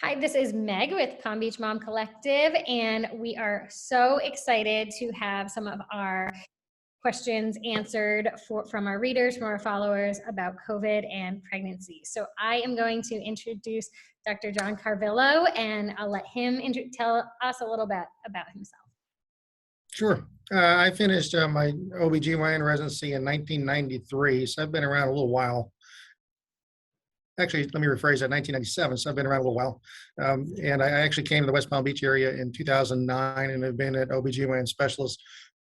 Hi, this is Meg with Palm Beach Mom Collective, and we are so excited to have some of our questions answered from our readers, from our followers about COVID and pregnancy. So I am going to introduce Dr. John Carvillo, and I'll let him tell us a little bit about himself. Sure. I finished my OBGYN residency in 1993, so I've been around a little while. Actually, let me rephrase that, 1997, so I've been around a little while. And I actually came to the West Palm Beach area in 2009 and have been an OBGYN specialist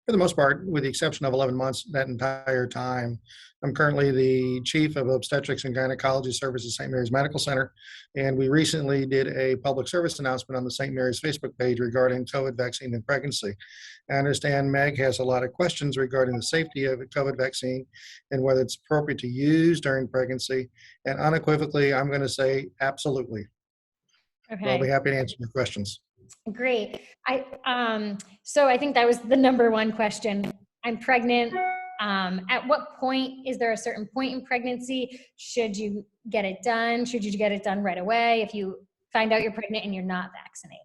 for the most part, with the exception of 11 months that entire time. I'm currently the Chief of Obstetrics and Gynecology Services at St. Mary's Medical Center, and we recently did a public service announcement on the St. Mary's Facebook page regarding COVID vaccine and pregnancy. I understand Meg has a lot of questions regarding the safety of a COVID vaccine and whether it's appropriate to use during pregnancy. And unequivocally, I'm going to say absolutely. Okay. So I'll be happy to answer your questions. Great. So I think that was the number one question. I'm pregnant. At what point, is there a certain point in pregnancy? Should you get it done? Should you get it done right away if you find out you're pregnant and you're not vaccinated?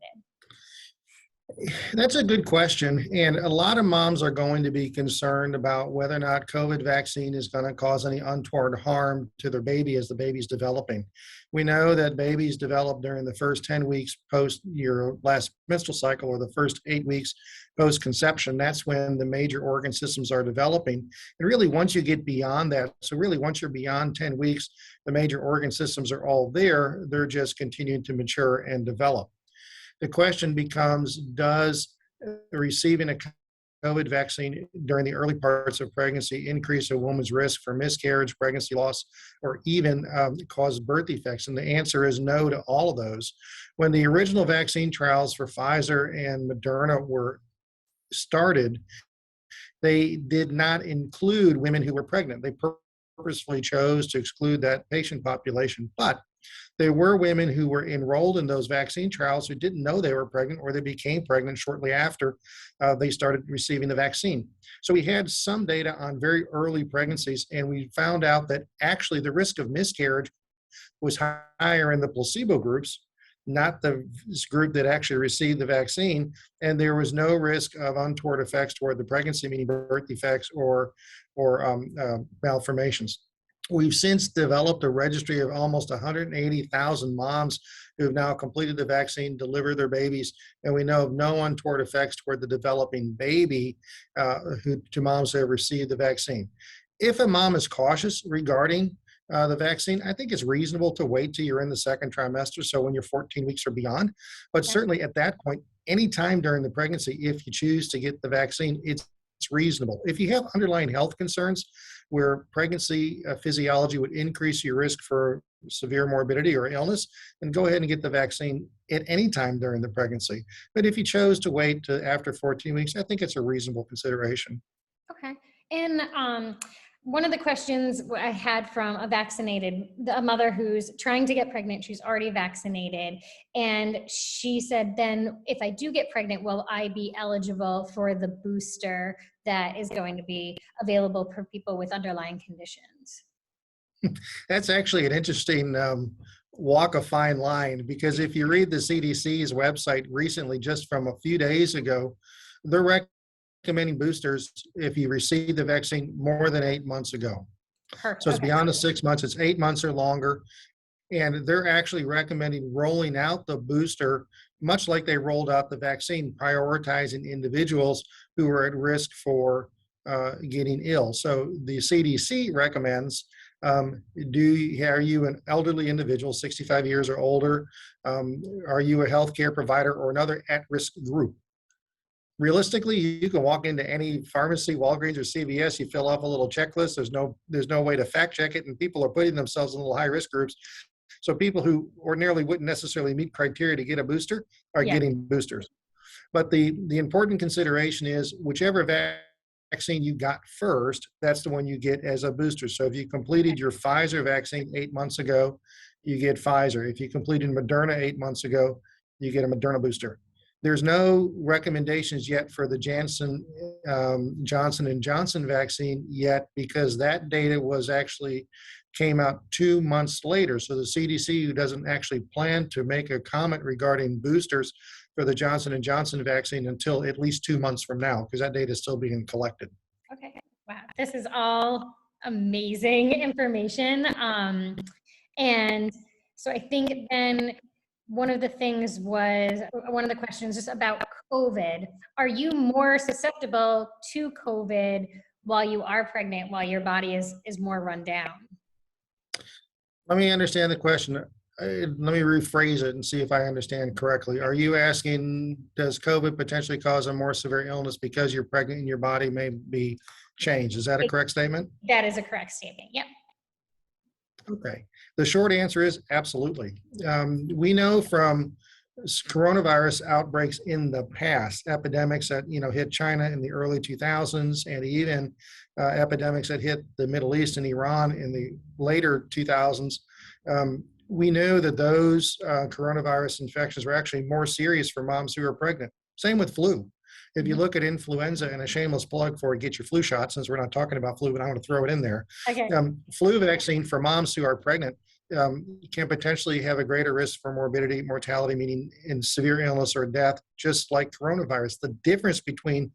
That's a good question. And a lot of moms are going to be concerned about whether or not COVID vaccine is going to cause any untoward harm to their baby as the baby's developing. We know that babies develop during the first 10 weeks post your last menstrual cycle, or the first 8 weeks post conception. That's when the major organ systems are developing. And really, once you get beyond that, so really once you're beyond 10 weeks, the major organ systems are all there. They're just continuing to mature and develop. The question becomes, does receiving a COVID vaccine during the early parts of pregnancy increase a woman's risk for miscarriage, pregnancy loss, or even cause birth defects? And the answer is no to all of those. When the original vaccine trials for Pfizer and Moderna were started, they did not include women who were pregnant. They purposefully chose to exclude that patient population. But there were women who were enrolled in those vaccine trials who didn't know they were pregnant, or they became pregnant shortly after they started receiving the vaccine. So we had some data on very early pregnancies, and we found out that actually the risk of miscarriage was higher in the placebo groups, not the group that actually received the vaccine. And there was no risk of untoward effects toward the pregnancy, meaning birth defects or malformations. We've since developed a registry of almost 180,000 moms who have now completed the vaccine, delivered their babies, and we know of no untoward effects toward the developing baby to moms who have received the vaccine. If a mom is cautious regarding the vaccine, I think it's reasonable to wait till you're in the second trimester, so when you're 14 weeks or beyond. But certainly at that point, anytime during the pregnancy, if you choose to get the vaccine, it's reasonable. If you have underlying health concerns where pregnancy physiology would increase your risk for severe morbidity or illness, then go ahead and get the vaccine at any time during the pregnancy. But if you chose to wait to after 14 weeks, I think it's a reasonable consideration. Okay. And one of the questions I had from a mother who's trying to get pregnant, she's already vaccinated, and she said, then if I do get pregnant, will I be eligible for the booster that is going to be available for people with underlying conditions? That's actually an interesting walk a fine line, because if you read the CDC's website recently, just from a few days ago, they're recommending boosters if you received the vaccine more than 8 months ago. Perfect. So it's beyond the 6 months, it's 8 months or longer. And they're actually recommending rolling out the booster, much like they rolled out the vaccine, prioritizing individuals who are at risk for getting ill. So the CDC recommends, are you an elderly individual, 65 years or older? Are you a healthcare provider or another at-risk group? Realistically, you can walk into any pharmacy, Walgreens or CVS, you fill off a little checklist. There's no way to fact check it, and people are putting themselves in little high risk groups. So people who ordinarily wouldn't necessarily meet criteria to get a booster are getting boosters. But the important consideration is whichever vaccine you got first, that's the one you get as a booster. So if you completed your Pfizer vaccine 8 months ago, you get Pfizer. If you completed Moderna 8 months ago, you get a Moderna booster. There's no recommendations yet for the Johnson & Johnson vaccine yet, because that data was actually came out 2 months later. So the CDC doesn't actually plan to make a comment regarding boosters for the Johnson & Johnson vaccine until at least 2 months from now, because that data is still being collected. Okay. Wow. This is all amazing information. And so I think then one of the questions just about COVID. Are you more susceptible to COVID while you are pregnant, while your body is more run down? Let me understand the question. Let me rephrase it and see if I understand correctly. Are you asking, does COVID potentially cause a more severe illness because you're pregnant and your body may be changed? Is that a correct statement? That is a correct statement. Yep. Okay. The short answer is absolutely. We know from coronavirus outbreaks in the past, epidemics that hit China in the early 2000s, and even epidemics that hit the Middle East and Iran in the later 2000s. We know that those coronavirus infections were actually more serious for moms who are pregnant. Same with flu. If you look at influenza, and a shameless plug for get your flu shot, since we're not talking about flu, but I want to throw it in there. Okay. Flu vaccine for moms who are pregnant can potentially have a greater risk for morbidity, mortality, meaning in severe illness or death, just like coronavirus. The difference between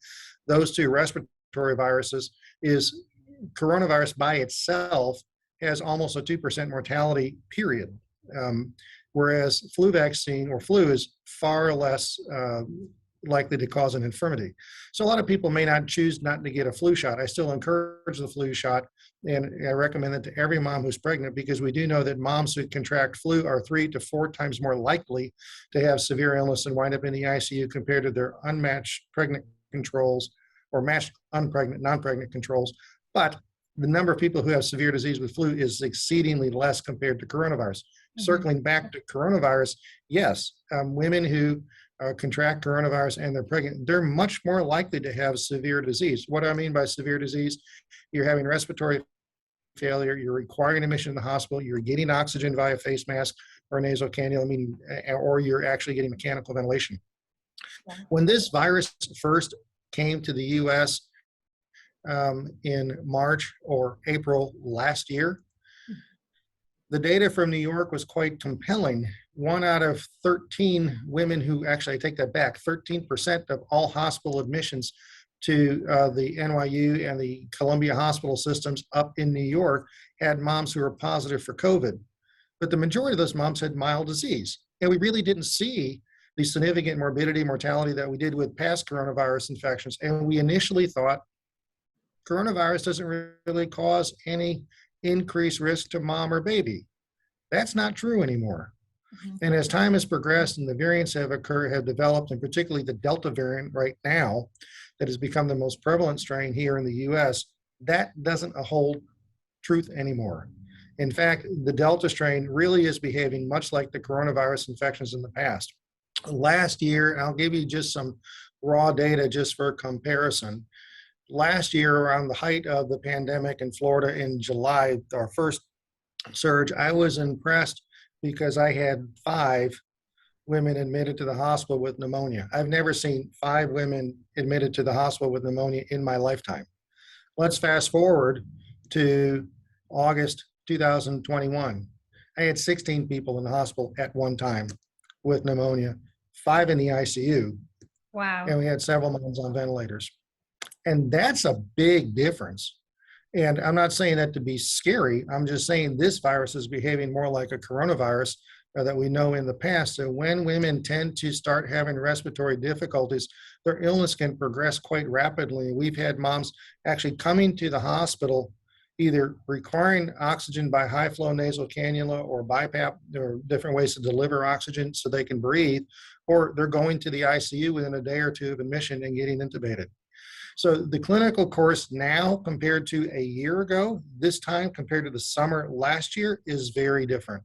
those two respiratory viruses is coronavirus by itself has almost a 2% mortality, period. Whereas flu vaccine or flu is far less likely to cause an infirmity. So a lot of people may not choose not to get a flu shot. I still encourage the flu shot, and I recommend it to every mom who's pregnant, because we do know that moms who contract flu are 3 to 4 times more likely to have severe illness and wind up in the ICU compared to their unmatched pregnant controls or matched unpregnant, non-pregnant controls. But the number of people who have severe disease with flu is exceedingly less compared to coronavirus. Circling back to coronavirus, yes, women who contract coronavirus and they're pregnant, they're much more likely to have severe disease. What do I mean by severe disease? You're having respiratory failure, you're requiring admission to the hospital, you're getting oxygen via face mask or nasal cannula, meaning, or you're actually getting mechanical ventilation. When this virus first came to the US in March or April last year, the data from New York was quite compelling. 1 out of 13 women who, actually I take that back, 13% of all hospital admissions to the NYU and the Columbia hospital systems up in New York had moms who were positive for COVID. But the majority of those moms had mild disease. And we really didn't see the significant morbidity, mortality that we did with past coronavirus infections. And we initially thought coronavirus doesn't really cause any increased risk to mom or baby. That's not true anymore. And as time has progressed and the variants have developed, and particularly the Delta variant right now, that has become the most prevalent strain here in the US, that doesn't hold truth anymore. In fact, the Delta strain really is behaving much like the coronavirus infections in the past. Last year, I'll give you just some raw data just for comparison. Last year, around the height of the pandemic in Florida in July, our first surge, I was impressed because I had 5 women admitted to the hospital with pneumonia. I've never seen 5 women admitted to the hospital with pneumonia in my lifetime. Let's fast forward to August 2021. I had 16 people in the hospital at one time with pneumonia, 5 in the ICU. Wow. And we had several moms on ventilators. And that's a big difference. And I'm not saying that to be scary. I'm just saying this virus is behaving more like a coronavirus that we know in the past. So when women tend to start having respiratory difficulties, their illness can progress quite rapidly. We've had moms actually coming to the hospital, either requiring oxygen by high flow nasal cannula or BiPAP, or different ways to deliver oxygen so they can breathe, or they're going to the ICU within a day or 2 of admission and getting intubated. So the clinical course now compared to a year ago, this time compared to the summer last year, is very different.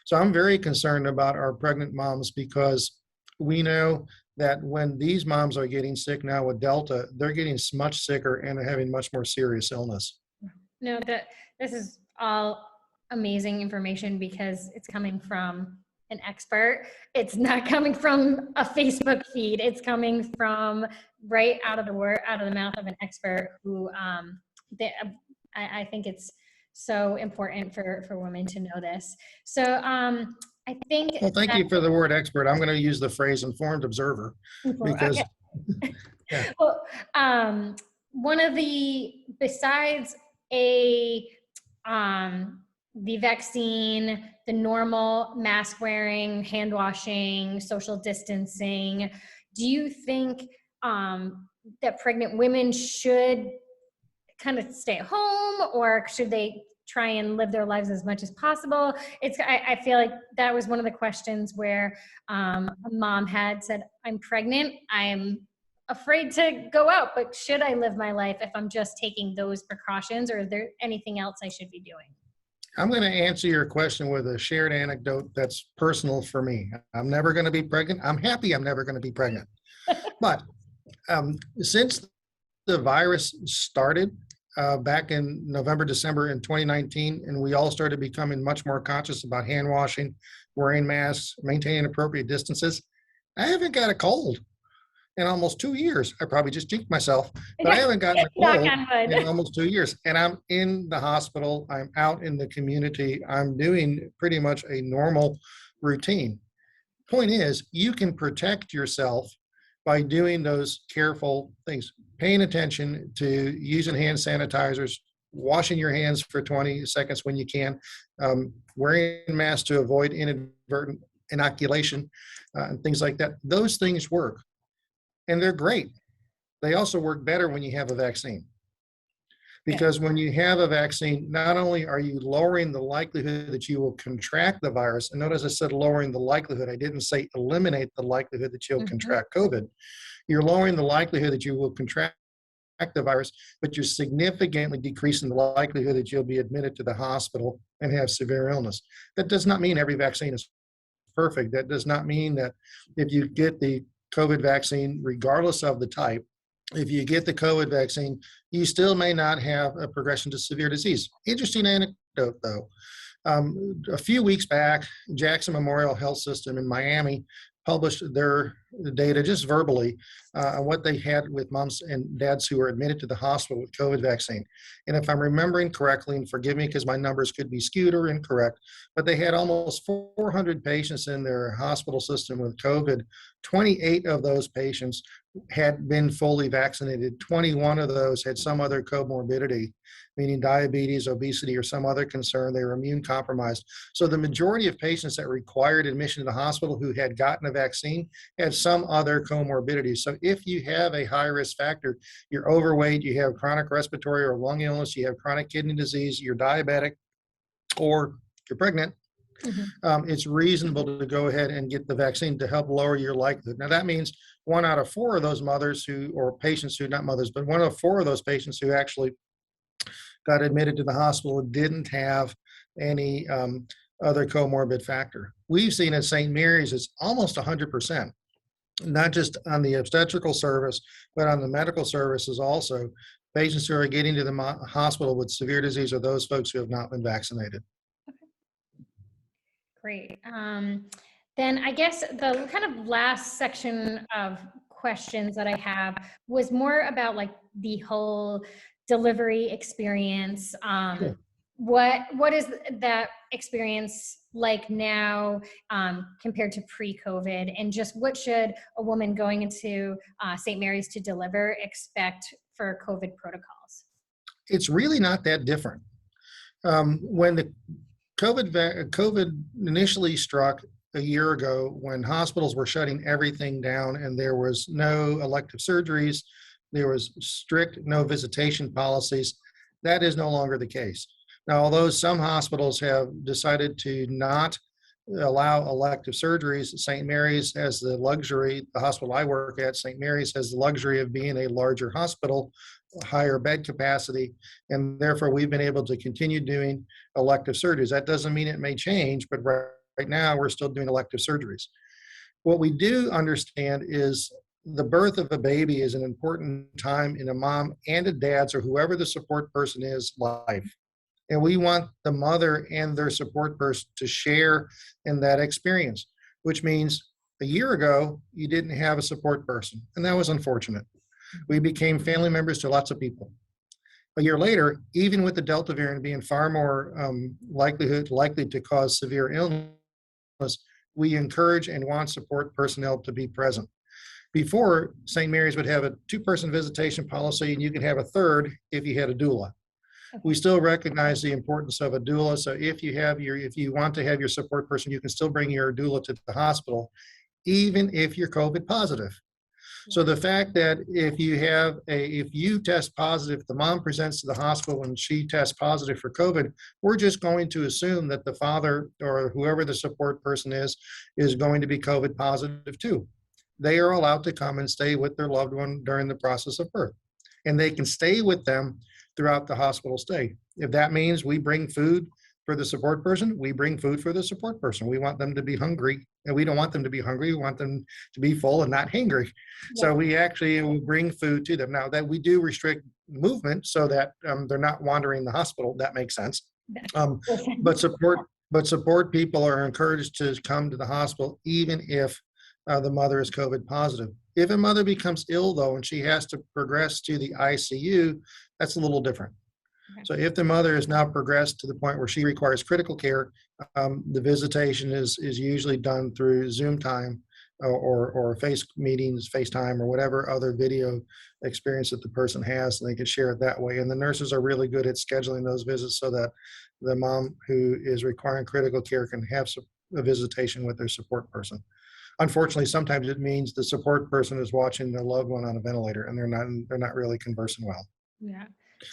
So I'm very concerned about our pregnant moms, because we know that when these moms are getting sick now with Delta, they're getting much sicker and having much more serious illness. No, this is all amazing information because it's coming from an expert. It's not coming from a Facebook feed. It's coming from right out of the mouth of an expert who I think it's so important for women to know this. So I think Well, thank that, you for the word expert. I'm going to use the phrase informed observer because, okay. yeah. Well, one of the, besides a, the vaccine, the normal mask wearing, hand washing, social distancing, do you think that pregnant women should kind of stay at home, or should they try and live their lives as much as possible? I feel like that was one of the questions where a mom had said, I'm pregnant, I'm afraid to go out, but should I live my life if I'm just taking those precautions, or is there anything else I should be doing? I'm going to answer your question with a shared anecdote that's personal for me. I'm never going to be pregnant. I'm happy I'm never going to be pregnant. But since the virus started back in November, December in 2019, and we all started becoming much more conscious about hand washing, wearing masks, maintaining appropriate distances, I haven't got a cold in almost 2 years. I probably just jinxed myself, but I haven't gotten a Knock cold on wood. in almost 2 years. And I'm in the hospital. I'm out in the community. I'm doing pretty much a normal routine. Point is, you can protect yourself by doing those careful things, paying attention to using hand sanitizers, washing your hands for 20 seconds when you can, wearing masks to avoid inadvertent inoculation, and things like that. Those things work, and they're great. They also work better when you have a vaccine. Because when you have a vaccine, not only are you lowering the likelihood that you will contract the virus, and notice I said lowering the likelihood, I didn't say eliminate the likelihood that you'll contract COVID. You're lowering the likelihood that you will contract the virus, but you're significantly decreasing the likelihood that you'll be admitted to the hospital and have severe illness. That does not mean every vaccine is perfect. That does not mean that if you get the COVID vaccine, regardless of the type, if you get the COVID vaccine, you still may not have a progression to severe disease. Interesting anecdote, though. A few weeks back, Jackson Memorial Health System in Miami published their data just verbally on what they had with moms and dads who were admitted to the hospital with COVID vaccine. And if I'm remembering correctly, and forgive me because my numbers could be skewed or incorrect, but they had almost 400 patients in their hospital system with COVID. 28 of those patients had been fully vaccinated. 21 of those had some other comorbidity, meaning diabetes, obesity, or some other concern. They were immune compromised. So the majority of patients that required admission to the hospital who had gotten a vaccine had some other comorbidity. So if you have a high risk factor, you're overweight, you have chronic respiratory or lung illness, you have chronic kidney disease, you're diabetic, or you're pregnant, it's reasonable to go ahead and get the vaccine to help lower your likelihood. Now that means 1 out of 4 of those mothers who, or patients who, not mothers, but 1 out of 4 of those patients who actually got admitted to the hospital didn't have any other comorbid factor. We've seen at St. Mary's it's almost 100%, not just on the obstetrical service, but on the medical services also. Patients who are getting to the hospital with severe disease are those folks who have not been vaccinated. Great. Then I guess the kind of last section of questions that I have was more about like the whole delivery experience. Sure. What is that experience like now compared to pre-COVID, and just what should a woman going into St. Mary's to deliver expect for COVID protocols? It's really not that different. When the COVID initially struck a year ago, when hospitals were shutting everything down and there was no elective surgeries, there was strict no visitation policies, that is no longer the case. Now, although some hospitals have decided to not allow elective surgeries, St. Mary's has the luxury, the hospital I work at, St. Mary's has the luxury of being a larger hospital, higher bed capacity, and therefore we've been able to continue doing elective surgeries. That doesn't mean it may change, but right now we're still doing elective surgeries. What we do understand is the birth of a baby is an important time in a mom and a dad's, or whoever the support person is, life. And we want the mother and their support person to share in that experience, which means a year ago, you didn't have a support person, and that was unfortunate. We became family members to lots of people. A year later, even with the Delta variant being far more likely to cause severe illness, we encourage and want support personnel to be present. Before, St. Mary's would have a two-person visitation policy, and you could have a third if you had a doula. We Okay. still recognize the importance of a doula. So if you want to have your support person, you can still bring your doula to the hospital, even if you're COVID positive. So Yeah. the fact that if you test positive, if the mom presents to the hospital and she tests positive for COVID, we're just going to assume that the father or whoever the support person is going to be COVID positive too. They are allowed to come and stay with their loved one during the process of birth. And they can stay with them throughout the hospital stay. If that means we bring food for the support person, we bring food for the support person. We want them to be hungry, and we don't want them to be hungry. We want them to be full and not hungry. Yeah. So we actually will bring food to them. Now that we do restrict movement so that they're not wandering the hospital, that makes sense. Um, but support people are encouraged to come to the hospital even if the mother is COVID positive. If a mother becomes ill though and she has to progress to the ICU, that's a little different. Okay. So if the mother has now progressed to the point where she requires critical care, the visitation is usually done through Zoom time or face meetings, FaceTime, or whatever other video experience that the person has, and they can share it that way. And the nurses are really good at scheduling those visits so that the mom who is requiring critical care can have a visitation with their support person. Unfortunately, sometimes it means the support person is watching their loved one on a ventilator, and they're not really conversing well. Yeah.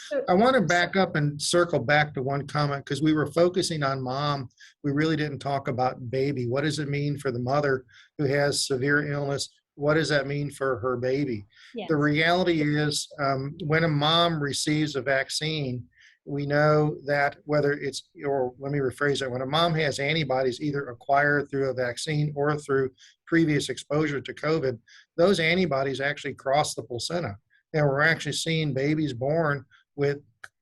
So, I want to back up and circle back to one comment because we were focusing on mom. We really didn't talk about baby. What does it mean for the mother who has severe illness? What does that mean for her baby? yes. The reality is, when a mom receives a vaccine, we know that whether it's, or let me rephrase it, when a mom has antibodies either acquired through a vaccine or through previous exposure to COVID, those antibodies actually cross the placenta. And we're actually seeing babies born with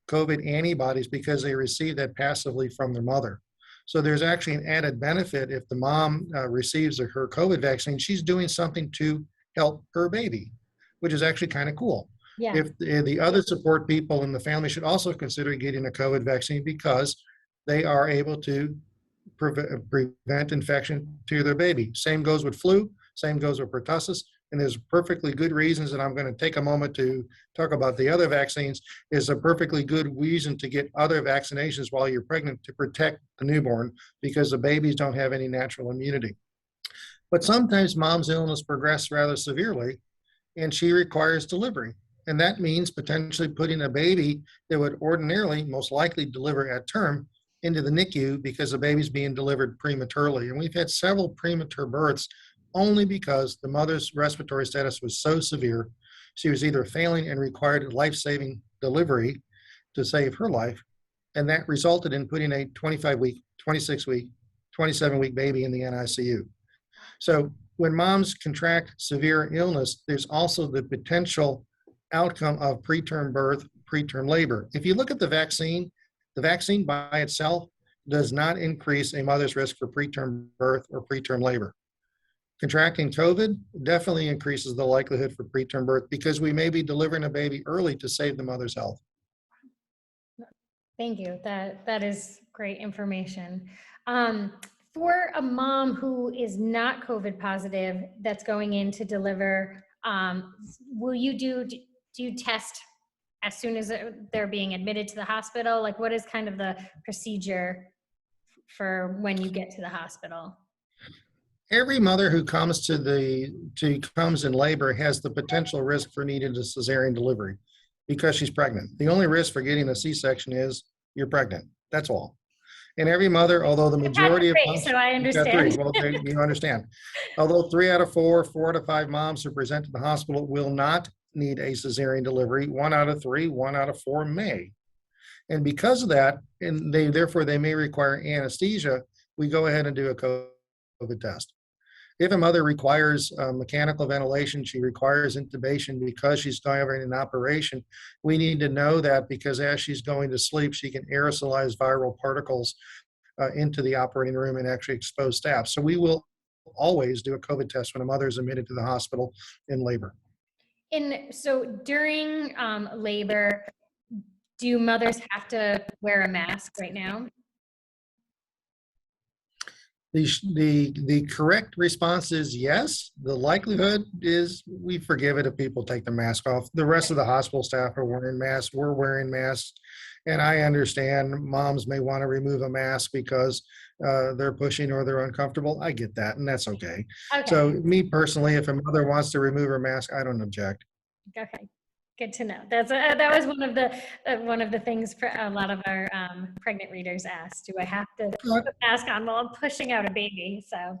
COVID antibodies because they receive that passively from their mother. So there's actually an added benefit if the mom receives her COVID vaccine. She's doing something to help her baby, which is actually kind of cool. Yeah. If the other support people in the family should also consider getting a COVID vaccine because they are able to prevent infection to their baby. Same goes with flu, same goes with pertussis. And there's perfectly good reasons, and I'm going to take a moment to talk about the other vaccines, is a perfectly good reason to get other vaccinations while you're pregnant to protect the newborn because the babies don't have any natural immunity. But sometimes mom's illness progresses rather severely and she requires delivery. And that means potentially putting a baby that would ordinarily most likely deliver at term into the NICU because the baby's being delivered prematurely. And we've had several premature births only because the mother's respiratory status was so severe, she was either failing and required life-saving delivery to save her life, and that resulted in putting a 25-week, 26-week, 27-week baby in the NICU. So when moms contract severe illness, there's also the potential outcome of preterm birth, preterm labor. If you look at the vaccine by itself does not increase a mother's risk for preterm birth or preterm labor. Contracting COVID definitely increases the likelihood for preterm birth because we may be delivering a baby early to save the mother's health. Thank you. That is great information. For a mom who is not COVID positive that's going in to deliver, will you do you test as soon as they're being admitted to the hospital? Like, what is kind of the procedure for when you get to the hospital? Every mother who comes comes in labor has the potential risk for needing a cesarean delivery because she's pregnant. The only risk for getting a C-section is you're pregnant. That's all. And every mother, although the majority of moms, so I you've got three. understand. Well, you understand. Although 3 out of 4, 4 out of 5 moms who present to the hospital will not need a cesarean delivery. 1 out of 3, 1 out of 4 may. And because of that, and therefore they may require anesthesia, we go ahead and do a COVID test. If a mother requires mechanical ventilation, she requires intubation because she's having an operation, we need to know that because as she's going to sleep, she can aerosolize viral particles into the operating room and actually expose staff. So we will always do a COVID test when a mother is admitted to the hospital in labor. And so during labor, Do mothers have to wear a mask right now? The correct response is yes. The likelihood is we forgive it if people take the mask off. The rest of the hospital staff are wearing masks. We're wearing masks. And I understand moms may want to remove a mask because they're pushing or they're uncomfortable. I get that, and that's okay. So, Okay. me personally, if a mother wants to remove her mask, I don't object. Okay. Good to know. That was one of the things for a lot of our pregnant readers asked. Do I have to Uh, put a mask on while I'm pushing out a baby? So,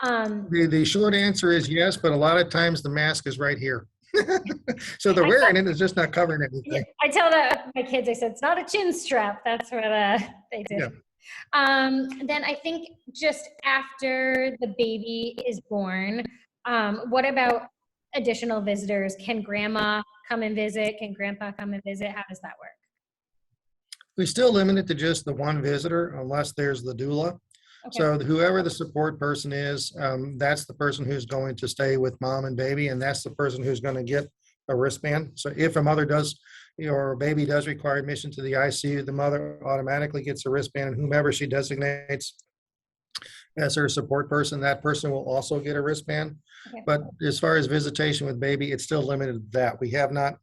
um, the short answer is yes, but a lot of times the mask is right here. So they're I tell, wearing it, it's just not covering yeah, anything. I tell my kids, I said, it's not a chin strap. That's what they did. Yeah. Then I think just after the baby is born, what about additional visitors? Can grandma come and visit? Can grandpa come and visit? How does that work? We still limit it to just the one visitor unless there's the doula. Okay. So whoever the support person is, that's the person who's going to stay with mom and baby, and that's the person who's going to get a wristband. So if a mother does, or a baby does require admission to the ICU, the mother automatically gets a wristband, and whomever she designates as her support person, that person will also get a wristband. Okay. But as far as visitation with baby, it's still limited to that. We have not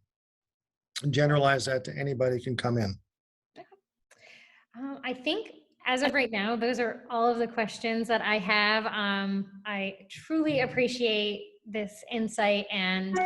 generalized that to anybody can come in. I think as of right now, those are all of the questions that I have. I truly appreciate this insight, and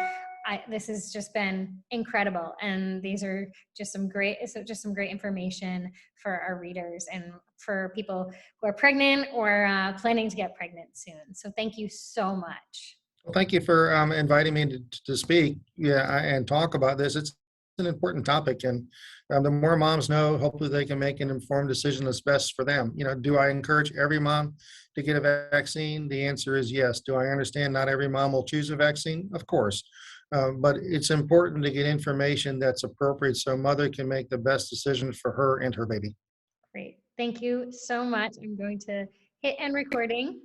this has just been incredible. And these are just some great information for our readers and for people who are pregnant or planning to get pregnant soon. So thank you so much. Well, thank you for inviting me to speak, and talk about this. It's an important topic, and the more moms know, hopefully they can make an informed decision that's best for them. Do I encourage every mom to get a vaccine? The answer is yes. Do I understand not every mom will choose a vaccine? Of course. But it's important to get information that's appropriate so a mother can make the best decision for her and her baby. Great. Thank you so much. I'm going to hit end recording.